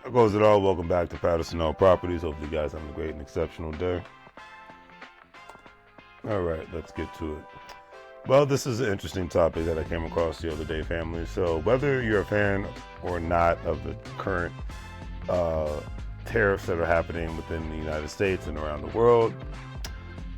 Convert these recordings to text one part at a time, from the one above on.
How goes it all? Welcome back to Patterson All Properties. Hopefully you guys having a great and exceptional day. All right, let's get to it. Well, this is an interesting topic that I came across the other day, family. So whether you're a fan or not of the current tariffs that are happening within the United States and around the world,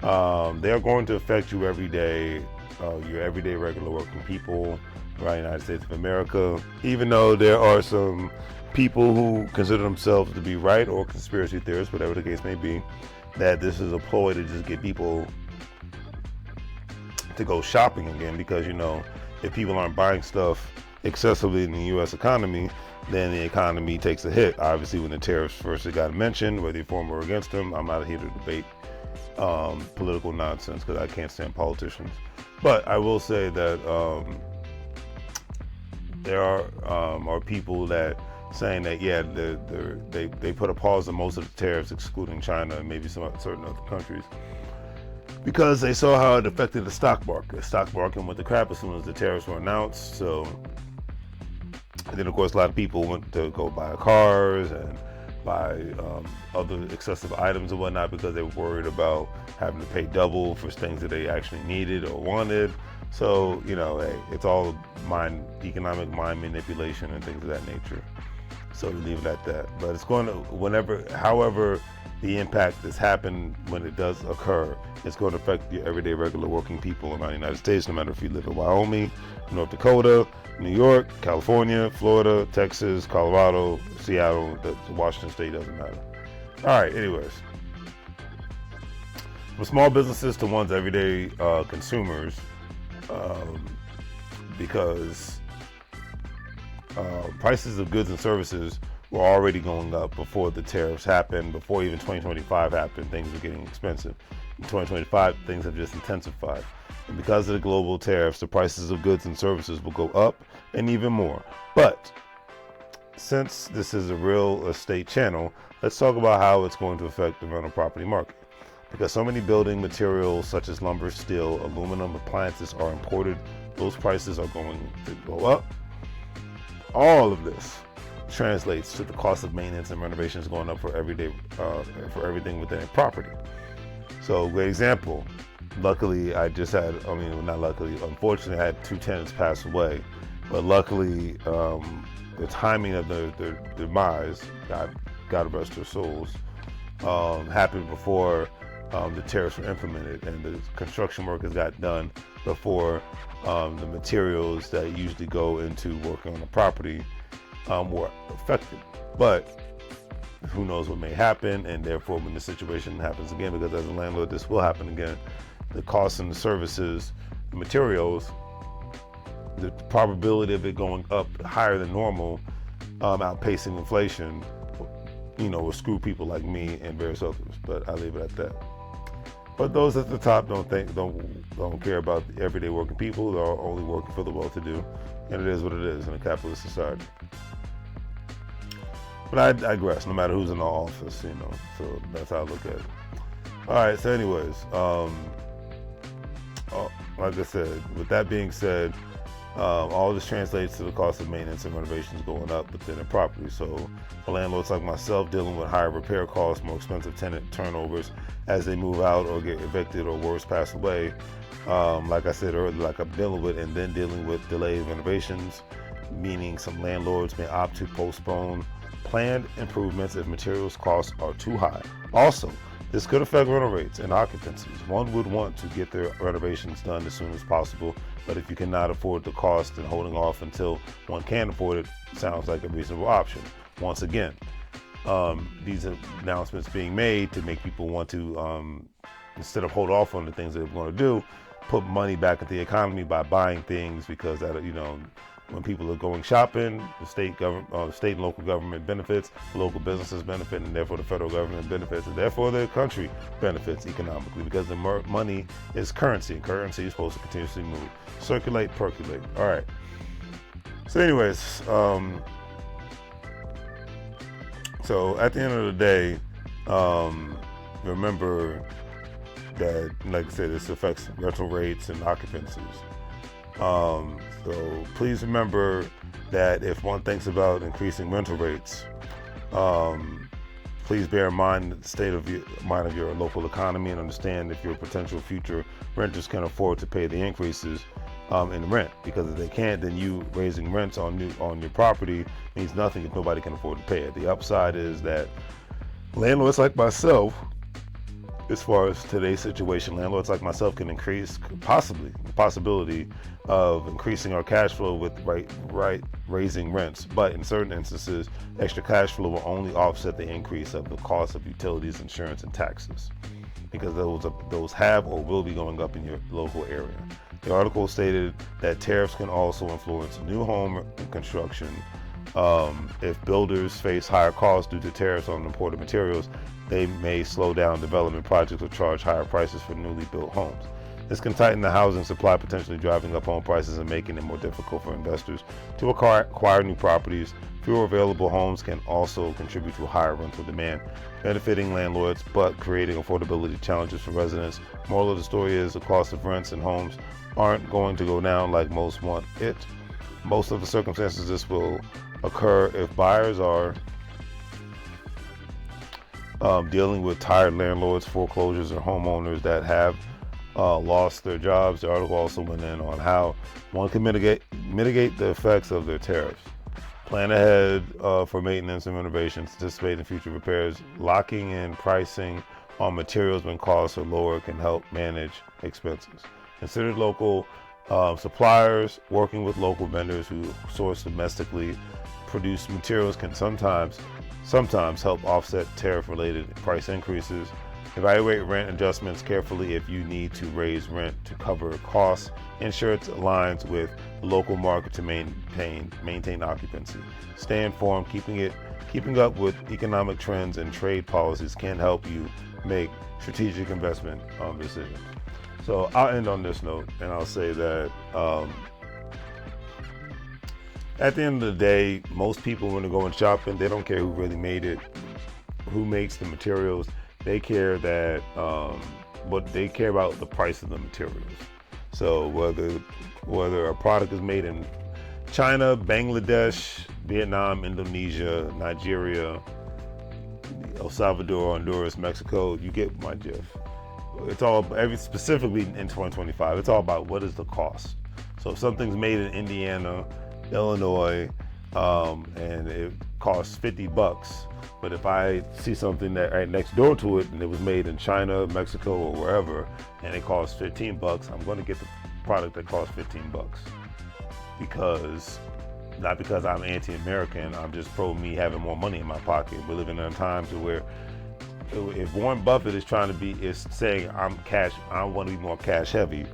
they are going to affect you every day, your everyday regular working people around the United States of America, even though there are some people who consider themselves to be right or conspiracy theorists, whatever the case may be, that this is a ploy to just get people to go shopping again, because if people aren't buying stuff excessively in the U.S. economy, then the economy takes a hit. Obviously, when the tariffs first got mentioned, whether you're for or against them, I'm not here to debate political nonsense because I can't stand politicians. But I will say that there are people that saying that they put a pause on most of the tariffs, excluding China and maybe some certain other countries, because they saw how it affected the stock market. The stock market went to crap as soon as the tariffs were announced. So, and then of course a lot of people went to go buy cars and buy other excessive items and whatnot because they were worried about having to pay double for things that they actually needed or wanted. So, hey, it's all economic mind manipulation and things of that nature. So we leave it at that. But it's going to, however the impact has happened, when it does occur, it's going to affect your everyday regular working people around the United States, no matter if you live in Wyoming, North Dakota, New York, California, Florida, Texas, Colorado, Seattle, Washington State, doesn't matter. All right, anyways. From small businesses to one's everyday consumers, because prices of goods and services were already going up before the tariffs happened. Before even 2025 happened, things were getting expensive. In 2025, things have just intensified. And because of the global tariffs, the prices of goods and services will go up and even more. But since this is a real estate channel, let's talk about how it's going to affect the rental property market. Because so many building materials such as lumber, steel, aluminum, appliances are imported, those prices are going to go up. All of this translates to the cost of maintenance and renovations going up for everyday, for everything within a property. So, great example. Luckily, not luckily, unfortunately, I had two tenants pass away. But luckily, the timing of their demise, God rest their souls, happened before the tariffs were implemented, and the construction workers got done before the materials that usually go into working on the property were affected. But who knows what may happen, and therefore when the situation happens again, because as a landlord this will happen again, the costs and the services, the materials, the probability of it going up higher than normal, outpacing inflation, will screw people like me and various others. But I'll leave it at that. But those at the top don't care about the everyday working people. They're only working for the well-to-do, and it is what it is in a capitalist society. But I digress. No matter who's in the office, so that's how I look at it. All right. So, anyways, like I said, with that being said, all this translates to the cost of maintenance and renovations going up within a property. So for landlords like myself dealing with higher repair costs, more expensive tenant turnovers as they move out or get evicted or worse, pass away, like I said earlier, like I'm dealing with, and then dealing with delayed renovations, meaning some landlords may opt to postpone planned improvements if materials costs are too high. Also, this could affect rental rates and occupancies. One would want to get their renovations done as soon as possible, but if you cannot afford the cost, then holding off until one can afford it sounds like a reasonable option. Once again, these are announcements being made to make people want to, instead of hold off on the things that they're going to do, put money back into the economy by buying things, because that, when people are going shopping, the state and local government benefits, the local businesses benefit, and therefore the federal government benefits, and therefore the country benefits economically, because the money is currency, and currency is supposed to continuously move, circulate, percolate. All right. So, anyways, so at the end of the day, remember that, like I said, this affects rental rates and occupancies. So please remember that if one thinks about increasing rental rates, Please bear in mind the state of your local economy, and understand if your potential future renters can afford to pay the increases in rent. Because if they can't, then you raising rents on your property means nothing if nobody can afford to pay it. The upside is that landlords like myself, as far as today's situation, landlords like myself can increase the possibility of increasing our cash flow with raising rents. But in certain instances, extra cash flow will only offset the increase of the cost of utilities, insurance, and taxes, because those have or will be going up in your local area. The article stated that tariffs can also influence new home construction. If builders face higher costs due to tariffs on imported materials, they may slow down development projects or charge higher prices for newly built homes. This can tighten the housing supply, potentially driving up home prices and making it more difficult for investors to acquire new properties. Fewer available homes can also contribute to higher rental demand, benefiting landlords but creating affordability challenges for residents. Moral of the story is the cost of rents and homes aren't going to go down like most want it. Most of the circumstances this will occur if buyers are dealing with tired landlords, foreclosures, or homeowners that have lost their jobs. The article also went in on how one can mitigate the effects of their tariffs. Plan ahead for maintenance and renovations. Anticipate in future repairs. Locking in pricing on materials when costs are lower can help manage expenses. Consider local suppliers. Working with local vendors who source domestically produced materials can sometimes help offset tariff-related price increases. Evaluate rent adjustments carefully if you need to raise rent to cover costs. Ensure it aligns with the local market to maintain occupancy. Stay informed. Keeping up with economic trends and trade policies can help you make strategic investment decisions. So I'll end on this note, and I'll say that at the end of the day, most people, when they're going shopping, they don't care who really made it, who makes the materials. They care that they care about the price of the materials. So whether a product is made in China, Bangladesh, Vietnam, Indonesia, Nigeria, El Salvador, Honduras, Mexico, you get my gist. It's all specifically in 2025. It's all about what is the cost. So if something's made in Indiana, Illinois, and it costs $50, but if I see something that right next door to it and it was made in China, Mexico, or wherever, and it costs $15, I'm going to get the product that costs $15. Not because I'm anti-American, I'm just pro me having more money in my pocket. We're living in times where if Warren Buffett is saying I want to be more cash heavy,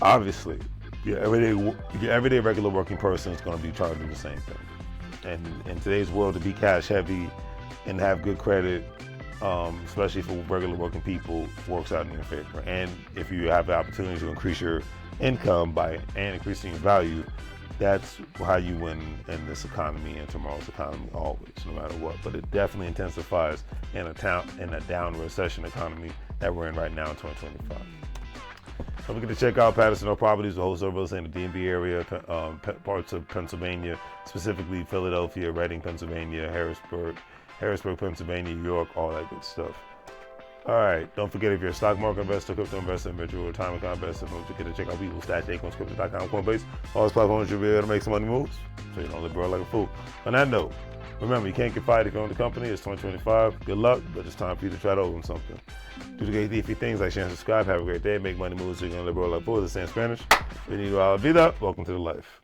obviously your everyday regular working person is going to be trying to do the same thing. And in today's world, to be cash heavy and have good credit, especially for regular working people, works out in your favor. And if you have the opportunity to increase your income and increasing your value, that's how you win in this economy and tomorrow's economy always, no matter what. But it definitely intensifies in a down recession economy that we're in right now in 2025. Don't forget to check out Patterson Oak Properties, the wholesale real estate in the DMV area, parts of Pennsylvania, specifically Philadelphia, Reading, Pennsylvania, Harrisburg, Pennsylvania, New York, all that good stuff. All right, don't forget, if you're a stock market investor, crypto investor, virtual retirement account investor, don't forget to check out WEBULL, Acorns, Coinbase. All these platforms you'll be able to make some money moves, so you don't live broke like a fool. On that note, remember, you can't get fired if you own the company. It's 2025. Good luck, but it's time for you to try to own something. Do the great D things like share and subscribe. Have a great day. Make money moves so you can live broke like fools. It's in Spanish. Bienvenido a la vida. Welcome to the life.